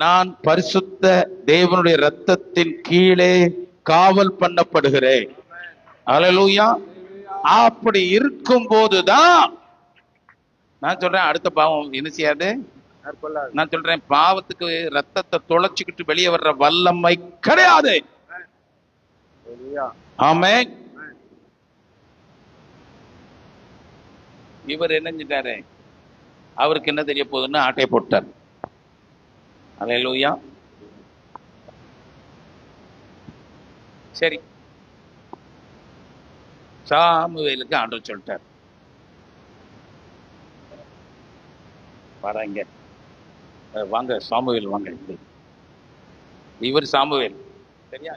நான் பரிசுத்த தேவனுடைய இரத்தத்தின் கீழே காவல் பண்ணப்படுகிறேன். அல்லேலூயா. அப்படி இருக்கும் போதுதான் நான் சொல்றேன் அடுத்த பாவம் என்ன செய்யாது. நான் சொல்றேன் பாவத்துக்கு ரத்தத்தை தொலைச்சுக்கிட்டு வெளியே வர்ற வல்லமை கிடையாது. ஆமென். இவர் என்ன செஞ்சிட்டாரு, அவருக்கு என்ன தெரிய போகுதுன்னு ஆட்டையை போட்டார். அல்லேலூயா. சரி, சாமுவேலுக்கு ஆண்டவர் சொல்லிட்டார், வாங்க வாங்க சாமுவேல் வாங்க. இவர் சாமுவேல் சரியா,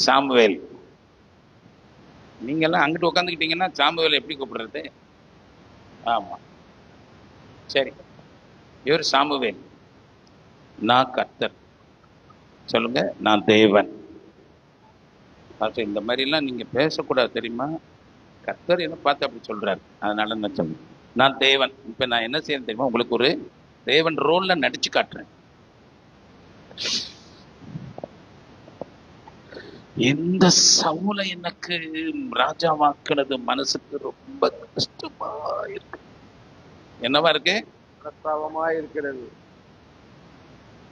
சாமுவேல். நீங்க எல்லாம் அங்கிட்டு உட்காந்துக்கிட்டீங்கன்னா சாமுவேல் எப்படி கூப்பிடுறது? ஆமா சரி, இவர் சாமுவேல். நான் கர்த்தர், சொல்லுங்க நான் தேவன். இந்த மாதிரிலாம் நீங்க பேசக்கூடாது தெரியுமா? கர்த்தர் என்ன பார்த்து அப்படி சொல்றாரு, அதனால நான் சொல்றேன் நான் தேவன். இப்ப நான் என்ன செய்யணும் தெரியுமா, உங்களுக்கு ஒரு தேவன் ரோல்ல நடிச்சு காட்டுறேன். இந்த சவுலை எனக்கு ராஜாவாக்குனது மனசுக்கு ரொம்ப கஷ்டமா இருக்கு. என்னவா இருக்கு? மனஸ்தாபமா இருக்கிறது.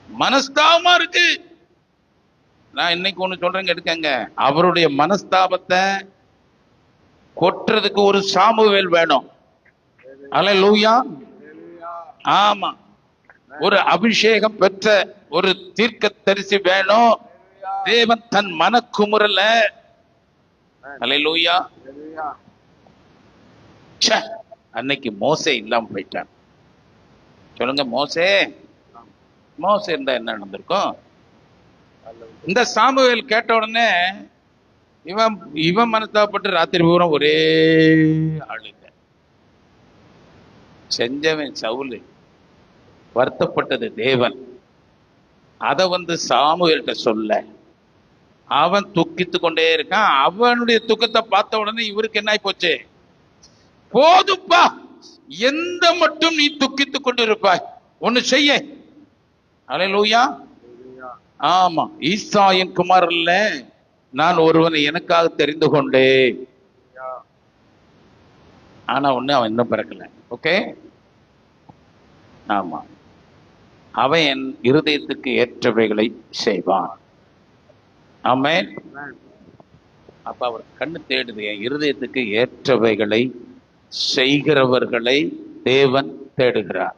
மனஸ்தாபமா இருக்கு. நான் இன்னைக்கு ஒண்ணு சொல்றேங்க, எடுக்கங்க. அவருடைய மனஸ்தாபத்தை கொட்டுறதுக்கு ஒரு சாமுவேல் வேணும். அல்லேலூயா. ஆமா, ஒரு அபிஷேகம் பெற்ற ஒரு தீர்க்கதரிசி வேணும். தேவன் தன் மனக்குமுறல. அல்லேலூயா. அன்னைக்கு மோசே இல்லாம போயிட்டான். சொல்லுங்க, மோசே இருந்தா என்ன நடந்திருக்கும்? இந்த சாமுவேல் கேட்ட உடனே இவன் மனஸ்தாபப்பட்டு ராத்திரி பூரா ஒரே ஆளுங்க. செஞ்சவன் சவுலு, வருத்தப்பட்டது தேவன். அத சாமுவேல்கிட்ட சொல்ல அவன் துக்கித்து கொண்டே இருக்கான். அவனுடைய துக்கத்தை பார்த்த உடனே இவருக்கு என்ன ஆகி போச்சு? போதுப்பா, எந்த மட்டும் நீ துக்கித்து கொண்டு இருப்பாய், ஒண்ணு செய்ய. அல்லேலூயா. ஆமா, ஈசாயின் குமாரல்ல நான் ஒருவனை எனக்காக தெரிந்து கொண்டேன். ஆனா ஒண்ணு, அவன் இன்னும் பிறக்கல. ஓகே, ஆமா, அவன் என் இருதயத்துக்கு ஏற்றவைகளை செய்வான். ஆமென். அப்ப அவர் கண்ணு தேடுது, என் இருதயத்துக்கு ஏற்றவைகளை செய்கிறவர்களை தேவன் தேடுகிறார்.